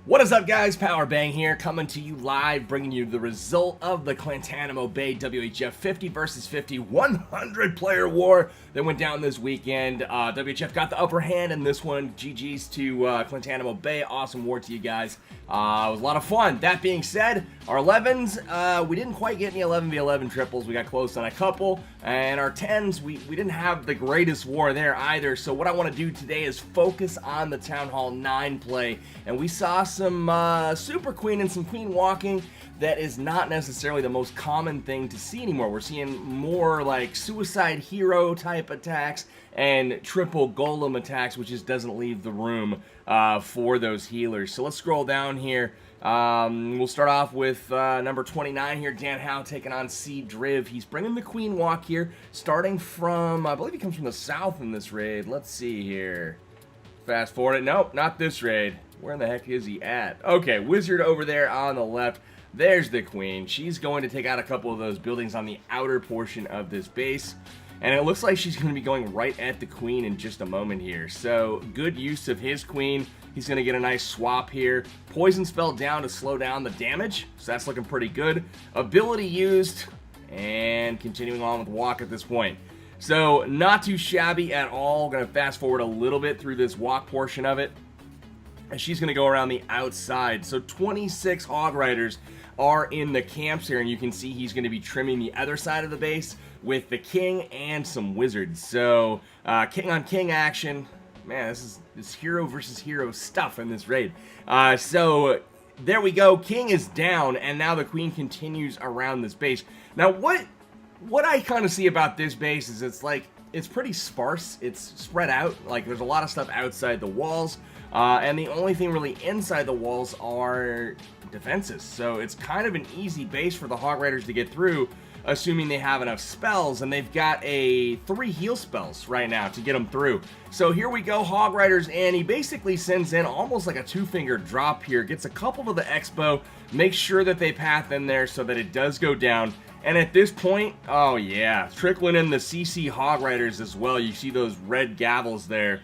What is up, guys? Power Bang here, coming to you live, bringing you the result of the Guantanamo Bay WHF 50 versus 50 100-player war that went down this weekend. WHF got the upper hand in this one. GG's to Guantanamo Bay. Awesome war to you guys. It was a lot of fun. That being said, our 11s, we didn't quite get any 11v11 triples. We got close on a couple. And our 10s, we didn't have the greatest war there either. So what I want to do today is focus on the Town Hall 9 play. And we saw some Super Queen and some Queen walking that is not necessarily the most common thing to see anymore. We're seeing more like Suicide Hero type attacks and triple Golem attacks, which just doesn't leave the room for those healers. So let's scroll down here. We'll start off with number 29 here, Dan Howe taking on C. Driv. He's bringing the Queen walk here, starting from, I believe he comes from the south in this raid. Let's see here. Fast forward it. Nope, not this raid. Where in the heck is he at? Okay, Wizard over there on the left. There's the Queen. She's going to take out a couple of those buildings on the outer portion of this base. And it looks like she's going to be going right at the Queen in just a moment here. So, good use of his Queen. He's going to get a nice swap here. Poison spell down to slow down the damage. So that's looking pretty good. Ability used. And continuing on with walk at this point. So, not too shabby at all. Going to fast forward a little bit through this walk portion of it. And she's going to go around the outside. So 26 Hog Riders are in the camps here, and you can see he's going to be trimming the other side of the base with the King and some Wizards. So King on King action. Man, this is hero versus hero stuff in this raid. So there we go. King is down, and now the Queen continues around this base. Now what I kind of see about this base is it's pretty sparse. It's spread out. Like, there's a lot of stuff outside the walls. And the only thing really inside the walls are defenses. So it's kind of an easy base for the Hog Riders to get through, assuming they have enough spells. And they've got 3 heal spells right now to get them through. So here we go, Hog Riders, and he basically sends in almost like a 2-finger drop here. Gets a couple to the Expo, makes sure that they path in there so that it does go down. And at this point, oh yeah, trickling in the CC Hog Riders as well. You see those red gavels there.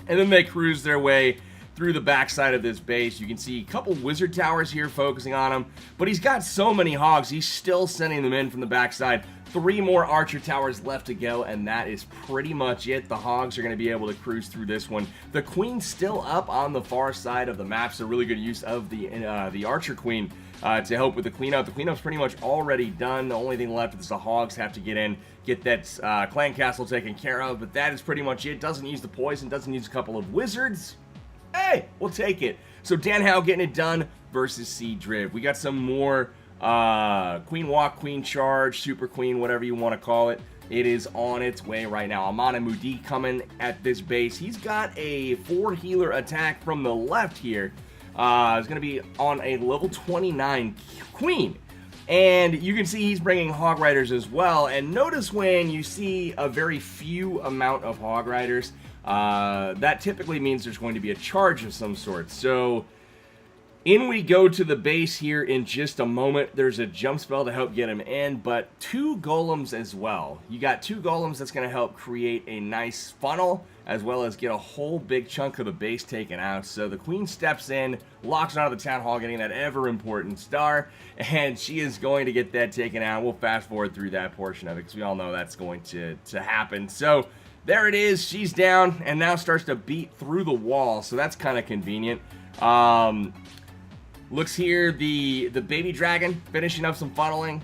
And then they cruise their way through the backside of this base. You can see a couple Wizard Towers here focusing on him. But he's got so many Hogs, he's still sending them in from the backside. 3 more Archer Towers left to go, and that is pretty much it. The Hogs are going to be able to cruise through this one. The Queen's still up on the far side of the map, so really good use of the Archer Queen to help with the cleanup. The cleanup's pretty much already done. The only thing left is the Hogs have to get in, get that clan castle taken care of, but that is pretty much it. Doesn't use the poison, doesn't use a couple of Wizards. Hey, we'll take it. So Dan Howe getting it done versus C. Driv. We got some more Queen Walk, Queen Charge, Super Queen, whatever you want to call it. It is on its way right now. Amana Mudi coming at this base. He's got a 4 healer attack from the left here. It's going to be on a level 29 Queen. And you can see he's bringing Hog Riders as well. And notice when you see a very few amount of Hog Riders, that typically means there's going to be a charge of some sort. So in we go to the base here in just a moment. There's a jump spell to help get him in, but 2 golems as well. You got 2 golems that's going to help create a nice funnel, as well as get a whole big chunk of the base taken out. So the Queen steps in, locks onto the Town Hall, getting that ever-important star, and she is going to get that taken out. We'll fast forward through that portion of it, because we all know that's going to happen. So there it is. She's down, and now starts to beat through the wall, so that's kind of convenient. Looks here, the baby dragon finishing up some funneling.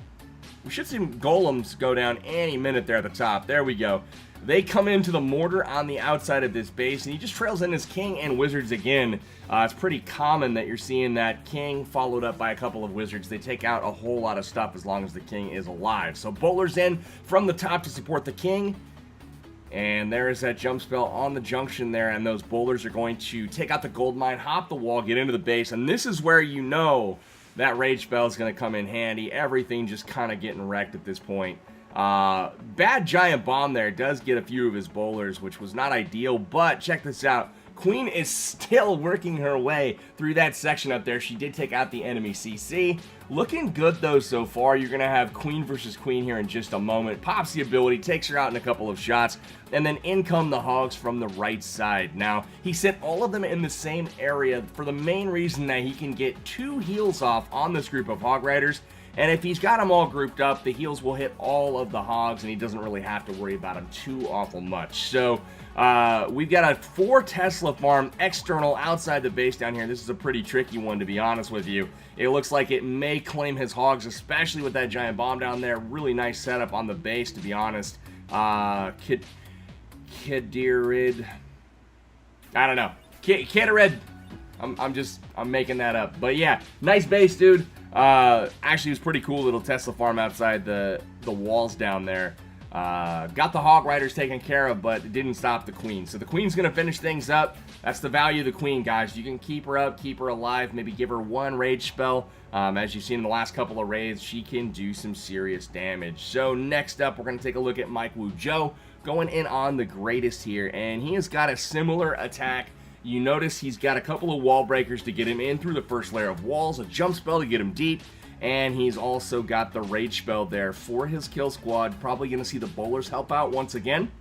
We should see golems go down any minute there at the top. There we go. They come into the mortar on the outside of this base, and he just trails in his King and Wizards again. It's pretty common that you're seeing that King followed up by a couple of Wizards. They take out a whole lot of stuff as long as the King is alive. So bowlers in from the top to support the King. And there is that jump spell on the junction there, and those boulders are going to take out the gold mine, hop the wall, get into the base, and this is where you know that rage spell is going to come in handy. Everything just kind of getting wrecked at this point. Bad giant bomb there does get a few of his bowlers, which was not ideal, but check this out. Queen is still working her way through that section up there. She did take out the enemy CC. Looking good, though, so far. You're going to have Queen versus Queen here in just a moment. Pops the ability, takes her out in a couple of shots, and then in come the Hogs from the right side. Now, he sent all of them in the same area for the main reason that he can get 2 heals off on this group of Hog Riders. And if he's got them all grouped up, the heals will hit all of the Hogs, and he doesn't really have to worry about them too awful much. So, we've got a 4 Tesla farm external outside the base down here. This is a pretty tricky one, to be honest with you. It looks like it may claim his Hogs, especially with that giant bomb down there. Really nice setup on the base, to be honest. Kidirid. I don't know. Kidirid. I'm making that up. But yeah, nice base, dude. Actually, it was pretty cool little Tesla farm outside the walls down there. Got the Hog Riders taken care of, but it didn't stop the Queen. So the Queen's going to finish things up. That's the value of the Queen, guys. You can keep her up, keep her alive, maybe give her 1 rage spell. As you've seen in the last couple of raids, she can do some serious damage. So next up, we're going to take a look at Mike Wu Joe going in on the greatest here. And he has got a similar attack. You notice he's got a couple of wall breakers to get him in through the first layer of walls, a jump spell to get him deep, and he's also got the rage spell there for his kill squad. Probably going to see the bowlers help out once again.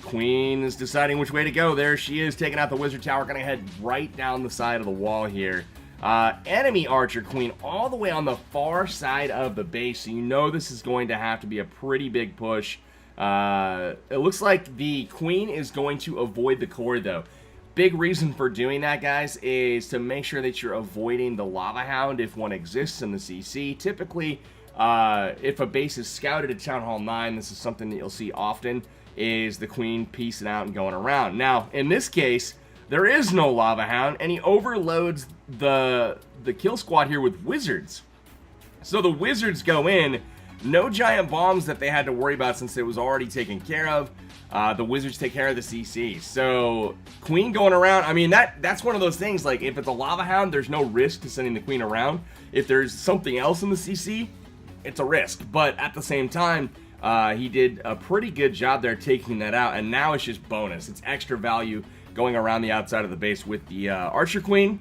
Queen is deciding which way to go. There she is, taking out the wizard tower, going to head right down the side of the wall here. Enemy Archer Queen all the way on the far side of the base, so you know this is going to have to be a pretty big push. It looks like the Queen is going to avoid the core, though. Big reason for doing that, guys, is to make sure that you're avoiding the Lava Hound if one exists in the CC. Typically, if a base is scouted at Town Hall 9, this is something that you'll see often, is the Queen piecing out and going around. Now, in this case, there is no Lava Hound, and he overloads the kill squad here with wizards. So the wizards go in. No giant bombs that they had to worry about since it was already taken care of. The wizards take care of the CC. So, Queen going around, I mean, that's one of those things, like, if it's a Lava Hound, there's no risk to sending the Queen around. If there's something else in the CC, it's a risk. But at the same time, he did a pretty good job there taking that out, and now it's just bonus. It's extra value going around the outside of the base with the Archer Queen.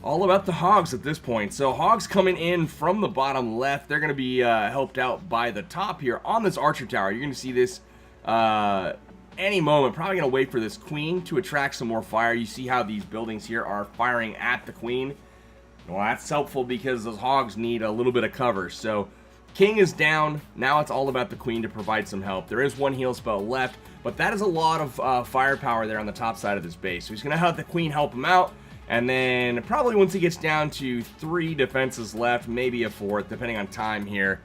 All about the Hogs at this point. So Hogs coming in from the bottom left. They're going to be helped out by the top here on this Archer Tower. You're going to see this any moment. Probably going to wait for this Queen to attract some more fire. You see how these buildings here are firing at the Queen. Well, that's helpful because those Hogs need a little bit of cover. So King is down. Now it's all about the Queen to provide some help. There is 1 heal spell left, but that is a lot of firepower there on the top side of this base. So he's going to have the Queen help him out. And then probably once he gets down to 3 defenses left, maybe a 4th, depending on time here.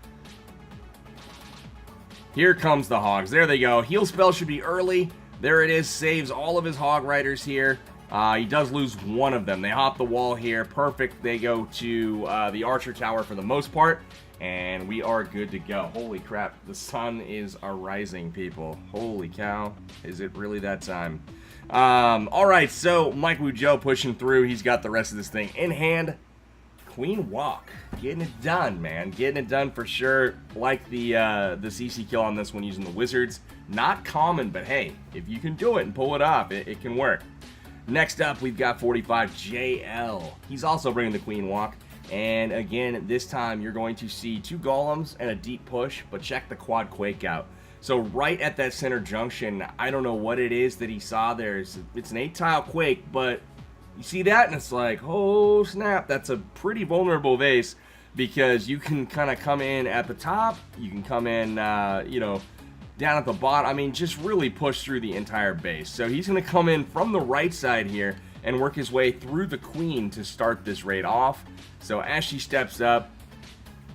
Here comes the Hogs. There they go. Heal spell should be early. There it is. Saves all of his Hog Riders here. He does lose 1 of them. They hop the wall here. Perfect. They go to the Archer Tower for the most part. And we are good to go. Holy crap. The sun is arising, people. Holy cow. Is it really that time? Alright, so Mike Wu Joe pushing through. He's got the rest of this thing in hand. Queen walk. Getting it done, man. Getting it done for sure. Like the CC kill on this one using the wizards. Not common, but hey, if you can do it and pull it off, it can work. Next up, we've got 45 JL. He's also bringing the Queen walk. And again, this time you're going to see 2 golems and a deep push, but check the quad quake out. So right at that center junction, I don't know what it is that he saw there. It's an 8-tile quake, but you see that and it's like, oh snap, that's a pretty vulnerable base because you can kind of come in at the top, you can come in, you know, down at the bottom. I mean, just really push through the entire base. So he's going to come in from the right side here and work his way through the Queen to start this raid off. So as she steps up,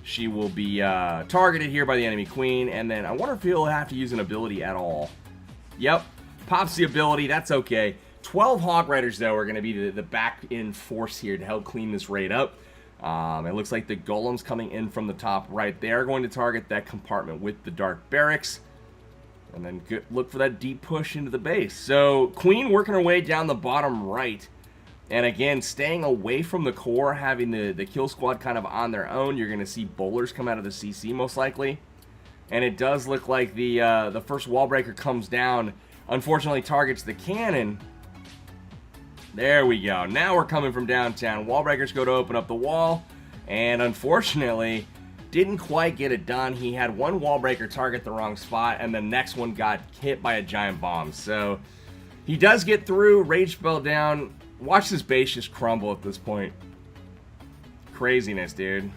she will be targeted here by the enemy Queen, and then I wonder if he'll have to use an ability at all. Yep, pops the ability, that's okay. 12 Hog Riders, though, are going to be the back-end force here to help clean this raid up. It looks like the Golems coming in from the top right. They are going to target that compartment with the Dark Barracks, and then look for that deep push into the base. So, Queen working her way down the bottom right. And again, staying away from the core, having the kill squad kind of on their own. You're going to see bowlers come out of the CC most likely. And it does look like the first wall breaker comes down Unfortunately, targets the cannon. There we go. Now we're coming from downtown. Wall breakers go to open up the wall, and unfortunately, didn't quite get it done. He had one wall breaker target the wrong spot, and the next one got hit by a giant bomb. So he does get through. Rage spell down. Watch this base just crumble at this point. Craziness, dude.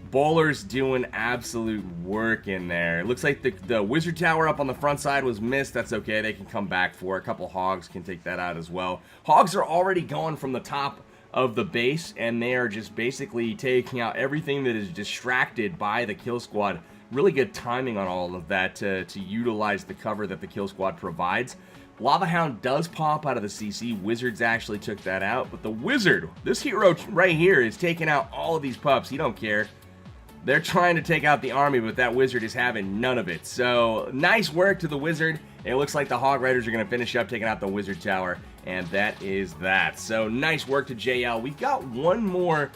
Bowler's doing absolute work in there. It looks like the wizard tower up on the front side was missed. That's okay. They can come back for it. A couple hogs can take that out as well. Hogs are already going from the top of the base, and they are just basically taking out everything that is distracted by the kill squad. Really good timing on all of that to utilize the cover that the kill squad provides. Lava Hound does pop out of the CC. Wizards actually took that out, but the wizard, this hero right here, is taking out all of these pups. He don't care. They're trying to take out the army, but that wizard is having none of it. So, nice work to the wizard. It looks like the Hog Riders are going to finish up taking out the wizard tower, and that is that. So, nice work to JL. We've got one more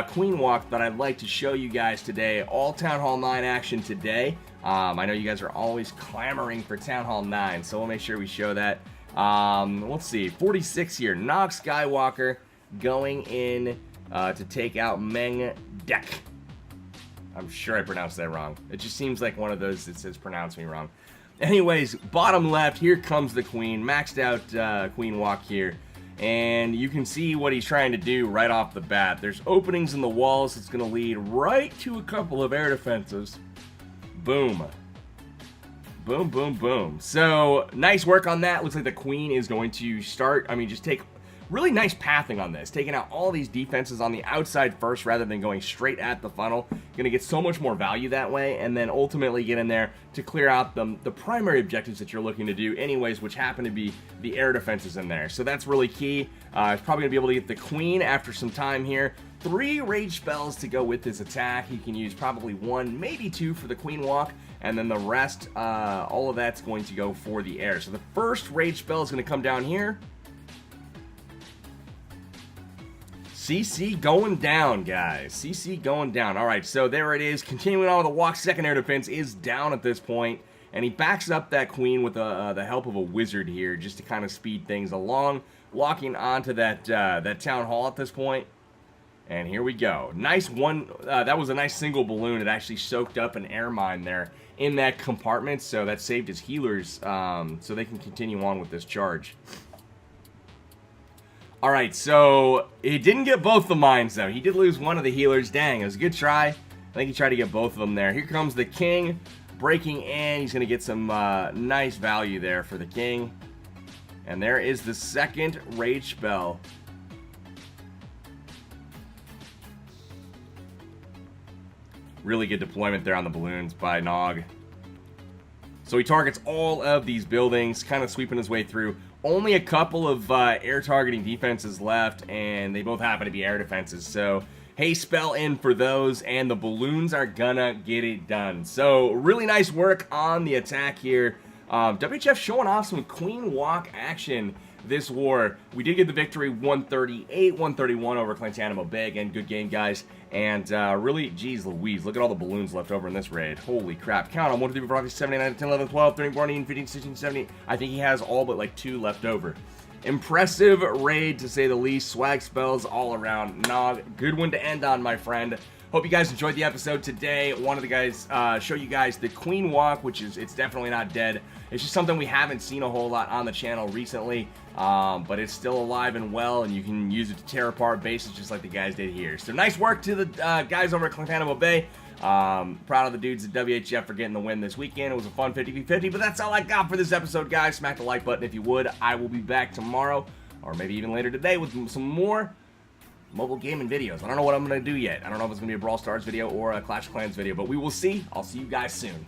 Queen Walk that I'd like to show you guys today. All Town Hall 9 action today. I know you guys are always clamoring for Town Hall 9, so we'll make sure we show that. Let's see, 46 here. NUKE Skywalker going in to take out Meng Dek. I'm sure I pronounced that wrong. It just seems like one of those that says pronounce me wrong. Anyways, bottom left, here comes the Queen. Maxed out Queen Walk here. And you can see what he's trying to do right off the bat. There's openings in the walls that's going to lead right to a couple of air defenses. Boom. Boom, boom, boom. So, nice work on that. Looks like the Queen is going to start, just take really nice pathing on this, taking out all these defenses on the outside first rather than going straight at the funnel. Going to get so much more value that way, and then ultimately get in there to clear out the primary objectives that you're looking to do anyways, which happen to be the air defenses in there. So that's really key. He's probably going to be able to get the Queen after some time here. 3 rage spells to go with this attack. He can use probably 1, maybe 2 for the Queen Walk, and then the rest, all of that's going to go for the air. So the first rage spell is going to come down here. CC going down, guys. CC going down. All right, so there it is. Continuing on with the walk. Second air defense is down at this point, and he backs up that Queen with the help of a wizard here just to kind of speed things along. Locking onto that town hall at this point. And here we go. Nice one. That was a nice single balloon. It actually soaked up an air mine there in that compartment, so that saved his healers so they can continue on with this charge. Alright, so he didn't get both the mines, though. He did lose one of the healers. Dang, it was a good try. I think he tried to get both of them there. Here comes the King breaking in. He's going to get some nice value there for the King. And there is the second rage spell. Really good deployment there on the balloons by Nog. So he targets all of these buildings, kind of sweeping his way through. Only a couple of air targeting defenses left, and they both happen to be air defenses. So, haste spell in for those, and the balloons are gonna get it done. So, really nice work on the attack here. WHF showing off some Queen Walk action this war. We did get the victory 138-131 over Guantanamo Bay. Again, good game, guys. And really, geez Louise, look at all the balloons left over in this raid. Holy crap. Count on 1, 2, 3, 4, 5, 6, 7, 8, 9, 10, 11, 12, 13, 14, 15, 16, 17. I think he has all but like 2 left over. Impressive raid, to say the least. Swag spells all around. Nog, good one to end on, my friend. Hope you guys enjoyed the episode today. Wanted to show you guys the Queen Walk, which is, it's definitely not dead. It's just something we haven't seen a whole lot on the channel recently, but it's still alive and well, and you can use it to tear apart bases just like the guys did here. So nice work to the guys over at Guantanamo Bay. Proud of the dudes at WHF for getting the win this weekend. It was a fun 50v50, but that's all I got for this episode, guys. Smack the like button if you would. I will be back tomorrow, or maybe even later today, with some more mobile gaming videos. I don't know what I'm going to do yet. I don't know if it's going to be a Brawl Stars video or a Clash of Clans video, but we will see. I'll see you guys soon.